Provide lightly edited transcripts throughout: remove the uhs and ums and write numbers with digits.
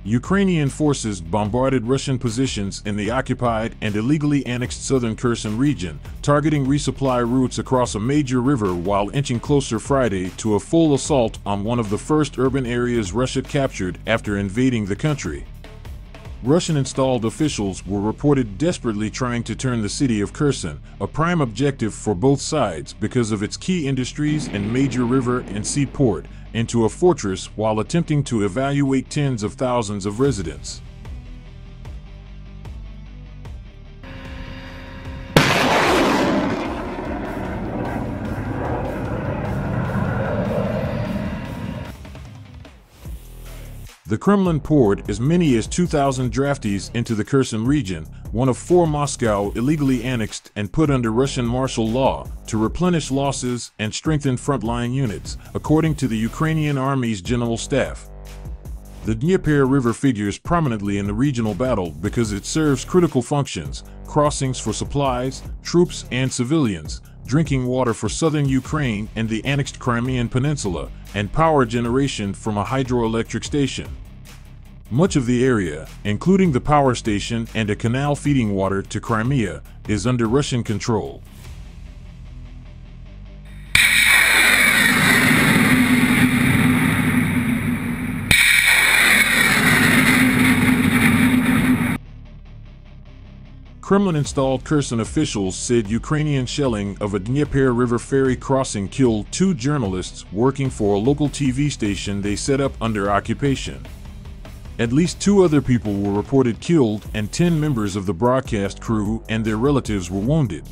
Ukrainian forces bombarded Russian positions in the occupied and illegally annexed southern Kherson region, targeting resupply routes across a major river while inching closer Friday to a full assault on one of the first urban areas Russia captured after invading the country. Russian-installed officials were reported desperately trying to turn the city of Kherson, a prime objective for both sides because of its key industries and major river and sea port, into a fortress while attempting to evacuate tens of thousands of residents. The Kremlin poured as many as 2,000 draftees into the Kherson region, one of 4 Moscow illegally annexed and put under Russian martial law, to replenish losses and strengthen frontline units, according to the Ukrainian Army's General Staff. The Dnieper River figures prominently in the regional battle because it serves critical functions: crossings for supplies, troops, and civilians, drinking water for southern Ukraine and the annexed Crimean Peninsula, and power generation from a hydroelectric station. Much of the area, including the power station and a canal feeding water to Crimea, is under Russian control. Kremlin-installed Kherson officials said Ukrainian shelling of a Dnieper River ferry crossing killed 2 journalists working for a local TV station they set up under occupation. At least 2 other people were reported killed and 10 members of the broadcast crew and their relatives were wounded.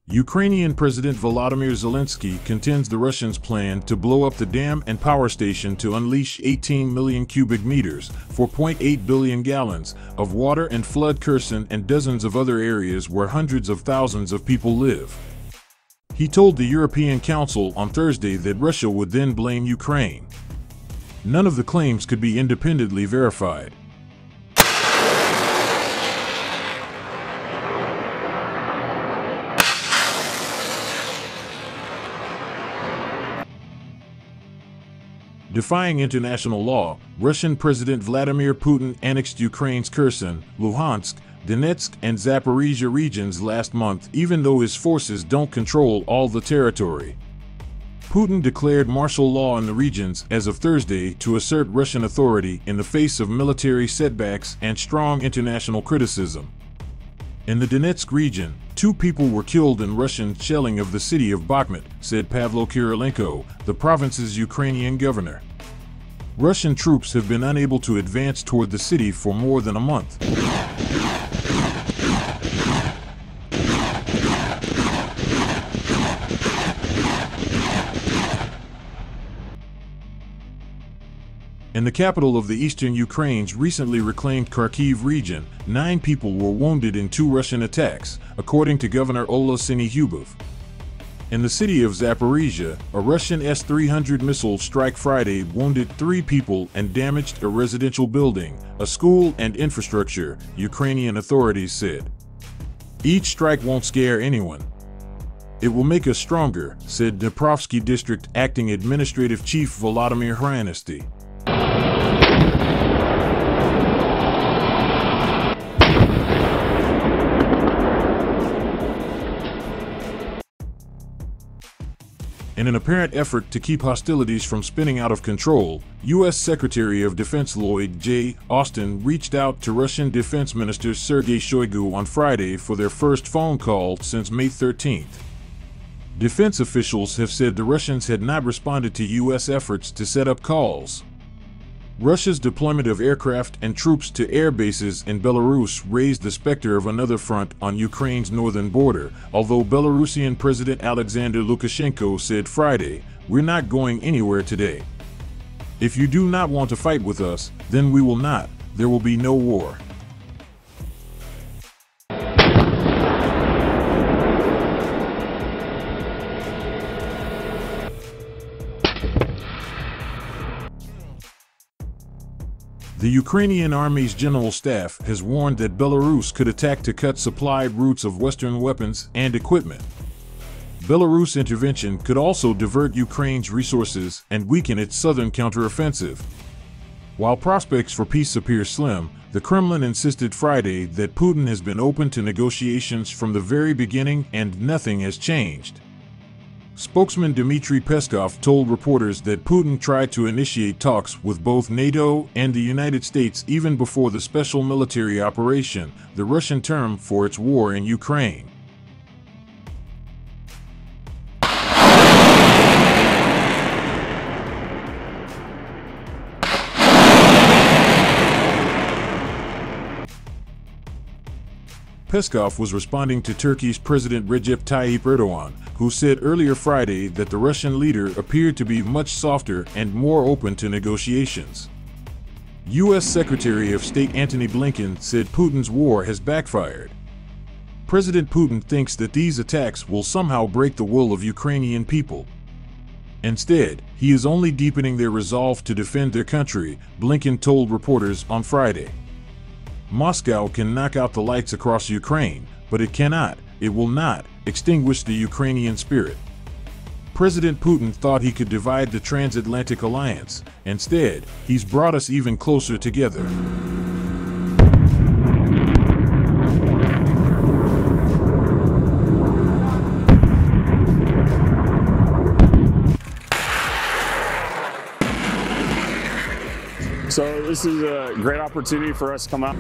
Ukrainian President Volodymyr Zelensky contends the Russians plan to blow up the dam and power station to unleash 18 million cubic meters, 4.8 billion gallons, of water and flood Kherson and dozens of other areas where hundreds of thousands of people live. He told the European Council on Thursday that Russia would then blame Ukraine. None of the claims could be independently verified. Defying international law, Russian President Vladimir Putin annexed Ukraine's Kherson, Luhansk, Donetsk, and Zaporizhia regions last month, even though his forces don't control all the territory. Putin declared martial law in the regions as of Thursday to assert Russian authority in the face of military setbacks and strong international criticism. In the Donetsk region, 2 people were killed in Russian shelling of the city of Bakhmut, said Pavlo Kyrylenko, the province's Ukrainian governor. Russian troops have been unable to advance toward the city for more than a month. In the capital of the eastern Ukraine's recently reclaimed Kharkiv region, 9 people were wounded in 2 Russian attacks, according to Governor Ola Syniehubov. In the city of Zaporizhia, a Russian S-300 missile strike Friday wounded 3 people and damaged a residential building, a school, and infrastructure, Ukrainian authorities said. Each strike won't scare anyone. It will make us stronger, said Dniprovsky District Acting Administrative Chief Volodymyr Hrynesty. In an apparent effort to keep hostilities from spinning out of control, U.S. Secretary of Defense Lloyd J. Austin reached out to Russian Defense Minister Sergei Shoigu on Friday for their first phone call since May 13th. Defense officials have said the Russians had not responded to U.S. efforts to set up calls. Russia's deployment of aircraft and troops to air bases in Belarus raised the specter of another front on Ukraine's northern border, although Belarusian President Alexander Lukashenko said Friday, "We're not going anywhere today. If you do not want to fight with us, then we will not. There will be no war." The Ukrainian Army's General Staff has warned that Belarus could attack to cut supply routes of Western weapons and equipment. Belarus intervention could also divert Ukraine's resources and weaken its southern counteroffensive. While prospects for peace appear slim, the Kremlin insisted Friday that Putin has been open to negotiations from the very beginning and nothing has changed. Spokesman Dmitry Peskov told reporters that Putin tried to initiate talks with both NATO and the United States even before the special military operation, the Russian term for its war in Ukraine. Peskov was responding to Turkey's President Recep Tayyip Erdogan, who said earlier Friday that the Russian leader appeared to be much softer and more open to negotiations. U.S. Secretary of State Antony Blinken said Putin's war has backfired. President Putin thinks that these attacks will somehow break the will of Ukrainian people. Instead, he is only deepening their resolve to defend their country, Blinken told reporters on Friday. Moscow can knock out the lights across Ukraine, but it will not, extinguish the Ukrainian spirit. President Putin thought he could divide the transatlantic alliance. Instead, he's brought us even closer together. So this is a great opportunity for us to come out.